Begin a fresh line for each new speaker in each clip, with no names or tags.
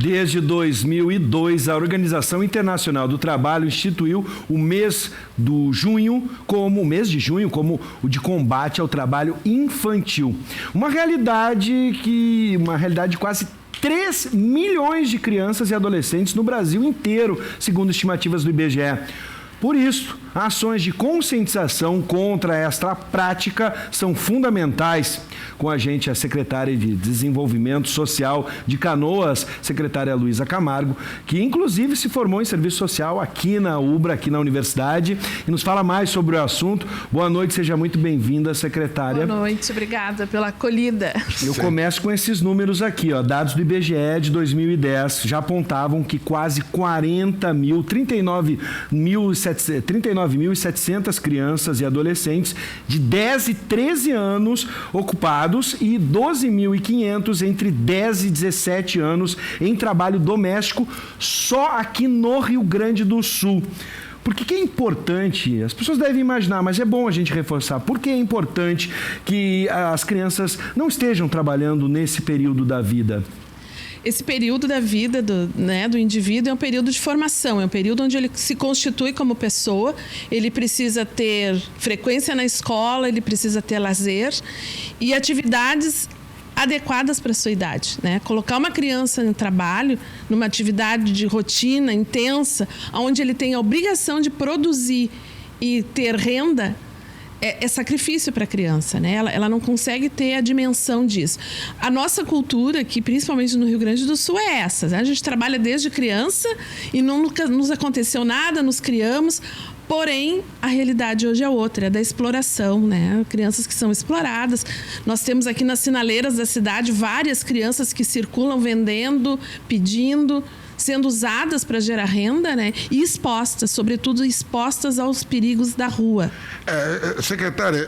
Desde 2002, a Organização Internacional do Trabalho instituiu o mês de junho como o de combate ao trabalho infantil. Uma realidade de quase 3 milhões de crianças e adolescentes no Brasil inteiro, segundo estimativas do IBGE. Por isso, ações de conscientização contra esta prática são fundamentais. Com a gente, a secretária de Desenvolvimento Social de Canoas, secretária Luísa Camargo, que inclusive se formou em serviço social aqui na UBRA, aqui na universidade, e nos fala mais sobre o assunto. Boa noite, seja muito bem-vinda, secretária.
Boa noite, obrigada pela acolhida.
Eu começo com esses números aqui, ó. Dados do IBGE de 2010 já apontavam que quase 39.700 crianças e adolescentes de 10 e 13 anos ocupados e 12.500 entre 10 e 17 anos em trabalho doméstico só aqui no Rio Grande do Sul. Por que é importante? As pessoas devem imaginar, mas é bom a gente reforçar. Por que é importante que as crianças não estejam trabalhando nesse período da vida?
Esse período da vida do indivíduo é um período de formação, é um período onde ele se constitui como pessoa, ele precisa ter frequência na escola, ele precisa ter lazer e atividades adequadas para a sua idade, né? Colocar uma criança no trabalho, numa atividade de rotina intensa, onde ele tem a obrigação de produzir e ter renda, é sacrifício para a criança, né? Ela não consegue ter a dimensão disso. A nossa cultura aqui, principalmente no Rio Grande do Sul, é essa, né? A gente trabalha desde criança e nunca nos aconteceu nada, nos criamos. Porém, a realidade hoje é outra, é da exploração, né? Crianças que são exploradas. Nós temos aqui nas sinaleiras da cidade várias crianças que circulam vendendo, pedindo, sendo usadas para gerar renda, né? E expostas, sobretudo expostas aos perigos da rua.
Secretária,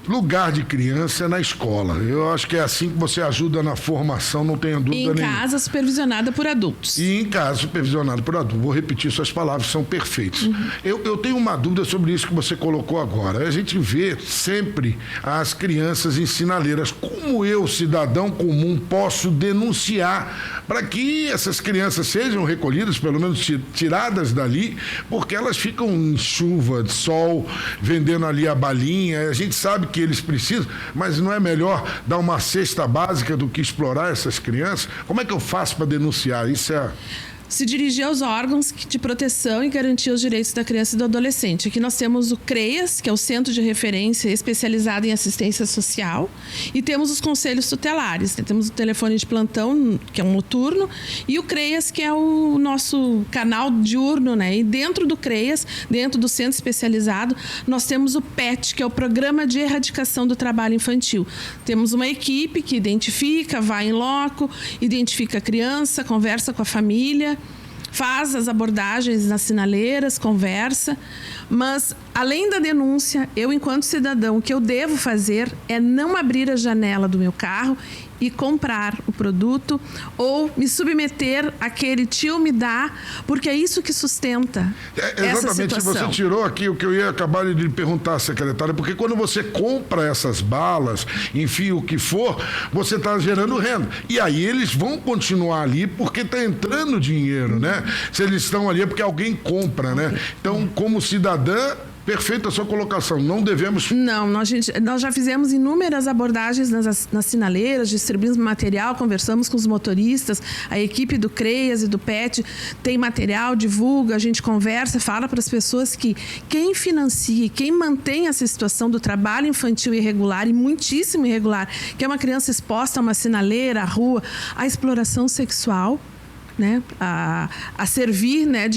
lugar de criança é na escola. Eu acho que é assim que você ajuda na formação, não tenho dúvida nenhuma.
Em casa supervisionada por adultos.
E em casa supervisionada por adultos. Vou repetir suas palavras, são perfeitas. Uhum. Eu tenho uma dúvida sobre isso que você colocou agora. A gente vê sempre as crianças em sinaleiras. Como eu, cidadão comum, posso denunciar para que essas crianças sejam recolhidas, pelo menos tiradas dali, porque elas ficam em chuva, de sol, vendendo ali a balinha. A gente sabe que eles precisam, mas não é melhor dar uma cesta básica do que explorar essas crianças? Como é que eu faço para denunciar? Isso é...
Se dirigir aos órgãos de proteção e garantir os direitos da criança e do adolescente. Aqui nós temos o CREAS, que é o Centro de Referência especializado em assistência social, e temos os conselhos tutelares. Temos o telefone de plantão, que é um noturno, e o CREAS, que é o nosso canal diurno, né? E dentro do CREAS, dentro do centro especializado, nós temos o PET, que é o Programa de Erradicação do Trabalho Infantil. Temos uma equipe que identifica, vai em loco, identifica a criança, conversa com a família, faz as abordagens nas sinaleiras, conversa, mas além da denúncia, eu, enquanto cidadão, o que eu devo fazer é não abrir a janela do meu carro e comprar o produto ou me submeter àquele tio me dá, porque é isso que sustenta essa situação.
Você tirou aqui o que eu ia acabar de lhe perguntar, secretária, porque quando você compra essas balas, enfim, o que for, você está gerando renda. E aí eles vão continuar ali porque está entrando dinheiro, né? Se eles estão ali é porque alguém compra, né? Então, como cidadã, perfeita a sua colocação, não devemos...
Não, nós já fizemos inúmeras abordagens nas sinaleiras, distribuímos material, conversamos com os motoristas, a equipe do CREAS e do PET tem material, divulga, a gente conversa, fala para as pessoas que quem financia, quem mantém essa situação do trabalho infantil irregular, e muitíssimo irregular, que é uma criança exposta a uma sinaleira, à rua, à exploração sexual, né, a servir, né,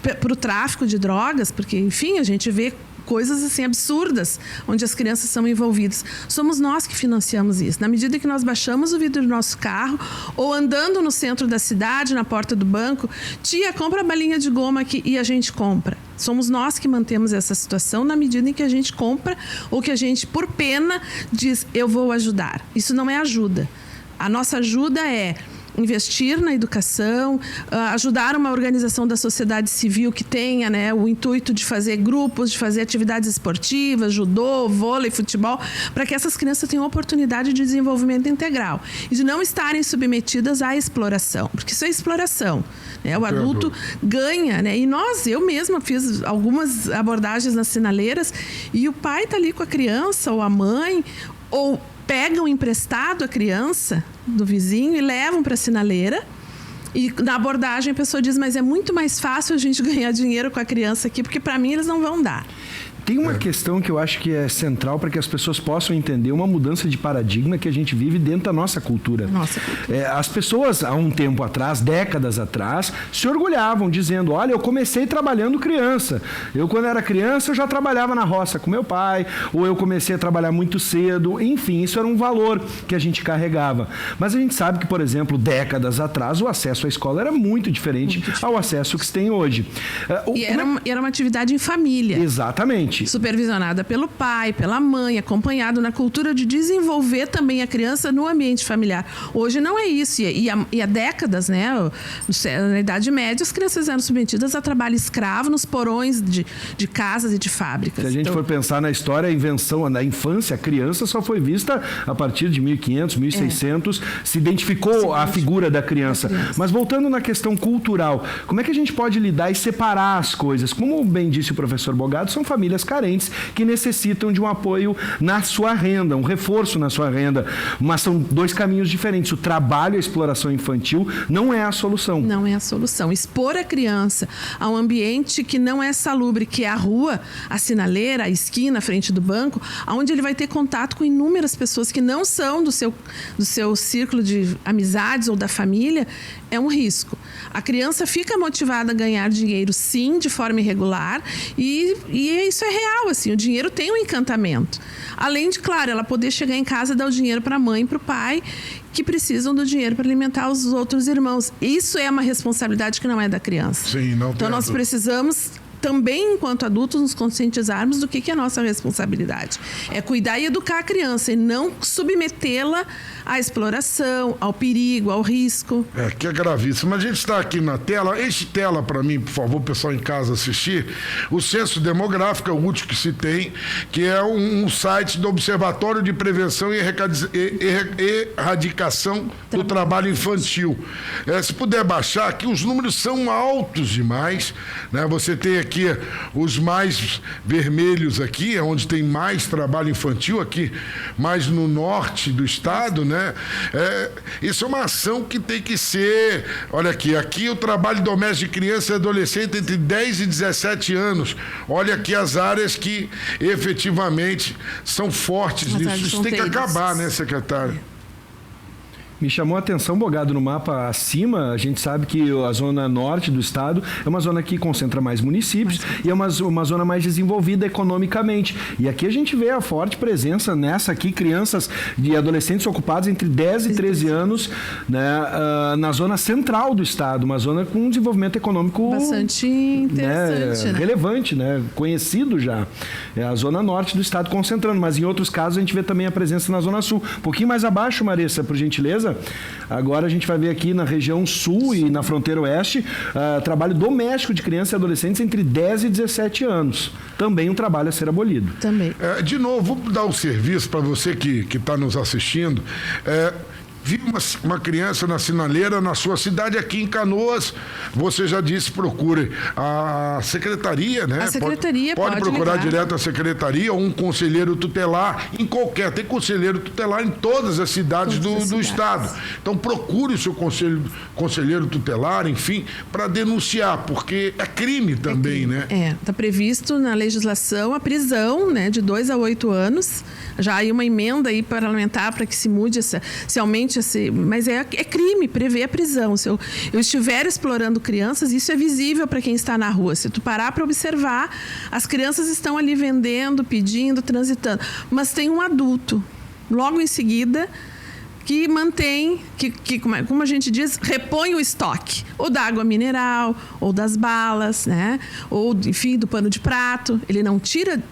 para o tráfico de drogas, porque, enfim, a gente vê coisas assim absurdas onde as crianças são envolvidas. Somos nós que financiamos isso. Na medida que nós baixamos o vidro do nosso carro ou andando no centro da cidade, na porta do banco, tia, compra a balinha de goma aqui, e a gente compra. Somos nós que mantemos essa situação na medida em que a gente compra ou que a gente, por pena, diz, eu vou ajudar. Isso não é ajuda. A nossa ajuda é investir na educação, ajudar uma organização da sociedade civil que tenha, né, o intuito de fazer grupos, de fazer atividades esportivas, judô, vôlei, futebol, para que essas crianças tenham oportunidade de desenvolvimento integral e de não estarem submetidas à exploração, porque isso é exploração, né? O adulto ganha, né? E eu mesma fiz algumas abordagens nas sinaleiras e o pai está ali com a criança ou a mãe, ou pegam emprestado a criança do vizinho e levam para a sinaleira. E na abordagem a pessoa diz, mas é muito mais fácil a gente ganhar dinheiro com a criança aqui, porque para mim eles não vão dar.
Tem uma questão que eu acho que é central para que as pessoas possam entender uma mudança de paradigma que a gente vive dentro da nossa cultura. As pessoas, há um tempo atrás, décadas atrás, se orgulhavam dizendo, olha, eu comecei trabalhando criança. Eu, quando era criança, eu já trabalhava na roça com meu pai, ou eu comecei a trabalhar muito cedo. Enfim, isso era um valor que a gente carregava. Mas a gente sabe que, por exemplo, décadas atrás, o acesso à escola era muito diferente ao acesso que se tem hoje.
Era uma atividade em família.
Exatamente.
Supervisionada pelo pai, pela mãe, acompanhado na cultura de desenvolver também a criança no ambiente familiar. Hoje não é isso. E há décadas, né, na Idade Média, as crianças eram submetidas a trabalho escravo nos porões de casas e de fábricas.
Se a gente for pensar na história, a invenção da infância, a criança só foi vista a partir de 1500, 1600, se identificou a figura da criança. Mas voltando na questão cultural, como é que a gente pode lidar e separar as coisas? Como bem disse o professor Bogado, são famílias carentes que necessitam de um apoio na sua renda, um reforço na sua renda. Mas são dois caminhos diferentes. O trabalho e a exploração infantil não é a solução.
Não é a solução. Expor a criança a um ambiente que não é salubre, que é a rua, a sinaleira, a esquina, a frente do banco, onde ele vai ter contato com inúmeras pessoas que não são do seu círculo de amizades ou da família, é um risco. A criança fica motivada a ganhar dinheiro, sim, de forma irregular, e isso é real, assim, o dinheiro tem um encantamento. Além de, claro, ela poder chegar em casa e dar o dinheiro para a mãe e para o pai, que precisam do dinheiro para alimentar os outros irmãos. Isso é uma responsabilidade que não é da criança.
Sim, não.
Então nós precisamos também, enquanto adultos, nos conscientizarmos do que é a nossa responsabilidade. É cuidar e educar a criança e não submetê-la à exploração, ao perigo, ao risco.
Que é gravíssimo. A gente está aqui na tela. Enche tela para mim, por favor, o pessoal em casa assistir. O Censo Demográfico é o último que se tem, que é um site do Observatório de Prevenção e Erradicação do Trabalho Infantil. Se puder baixar, aqui os números são altos demais, né? Você tem aqui os mais vermelhos aqui, é onde tem mais trabalho infantil, aqui mais no norte do estado, né? Isso é uma ação que tem que ser... Olha aqui o trabalho doméstico de criança e adolescente entre 10 e 17 anos. Olha aqui as áreas que efetivamente são fortes nisso. Isso tem que acabar, né, secretário?
Me chamou a atenção, Bogado, no mapa acima, a gente sabe que a zona norte do estado é uma zona que concentra mais municípios e é uma zona mais desenvolvida economicamente. E aqui a gente vê a forte presença nessa aqui, crianças e adolescentes ocupados entre 10 e 13 anos, né, na zona central do estado, uma zona com um desenvolvimento econômico
bastante interessante, né?
Relevante, né, conhecido já. É a zona norte do estado concentrando, mas em outros casos a gente vê também a presença na zona sul. Um pouquinho mais abaixo, Marissa, por gentileza. Agora a gente vai ver aqui na região sul e na fronteira oeste trabalho doméstico de crianças e adolescentes entre 10 e 17 anos. Também um trabalho a ser abolido.
Também.
De novo, vou dar um serviço para você que está nos assistindo. Viu uma criança na sinaleira na sua cidade, aqui em Canoas, você já disse, procure a secretaria, né?
A secretaria
pode procurar
ligar
direto a secretaria ou um conselheiro tutelar, tem conselheiro tutelar em todas as cidades do estado. Então procure o seu conselheiro tutelar, enfim, para denunciar, porque é crime também, né?
Está previsto na legislação a prisão, né, de 2 a 8 anos. Já há uma emenda aí parlamentar para que se mude se aumente mas é crime, prevê a prisão. Se eu estiver explorando crianças, isso é visível para quem está na rua. Se tu parar para observar, as crianças estão ali vendendo, pedindo, transitando. Mas tem um adulto, logo em seguida, que mantém, como a gente diz, repõe o estoque. Ou da água mineral, ou das balas, né? Ou, enfim, do pano de prato. Ele não tira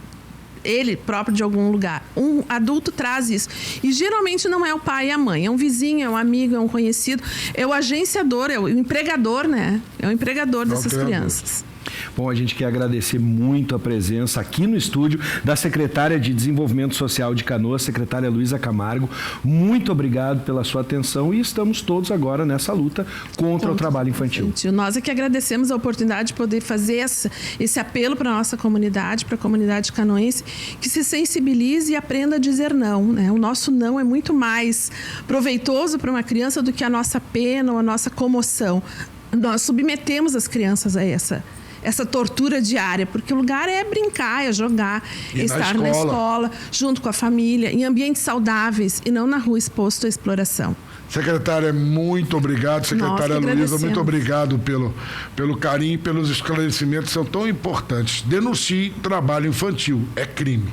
ele próprio de algum lugar. Um adulto traz isso. E geralmente não é o pai e a mãe, é um vizinho, é um amigo, é um conhecido, é o agenciador, é o empregador, né? É o empregador dessas crianças.
Bom, a gente quer agradecer muito a presença aqui no estúdio da secretária de Desenvolvimento Social de Canoas, secretária Luísa Camargo. Muito obrigado pela sua atenção e estamos todos agora nessa luta contra o trabalho infantil.
Nós é que agradecemos a oportunidade de poder fazer esse apelo para a nossa comunidade, para a comunidade canoense, que se sensibilize e aprenda a dizer não, né? O nosso não é muito mais proveitoso para uma criança do que a nossa pena ou a nossa comoção. Nós submetemos as crianças a essa tortura diária, porque o lugar é brincar, é jogar, é estar na escola, junto com a família, em ambientes saudáveis e não na rua exposto à exploração.
Secretária, muito obrigado. Secretária Luísa, muito obrigado pelo carinho e pelos esclarecimentos que são tão importantes. Denuncie trabalho infantil, é crime.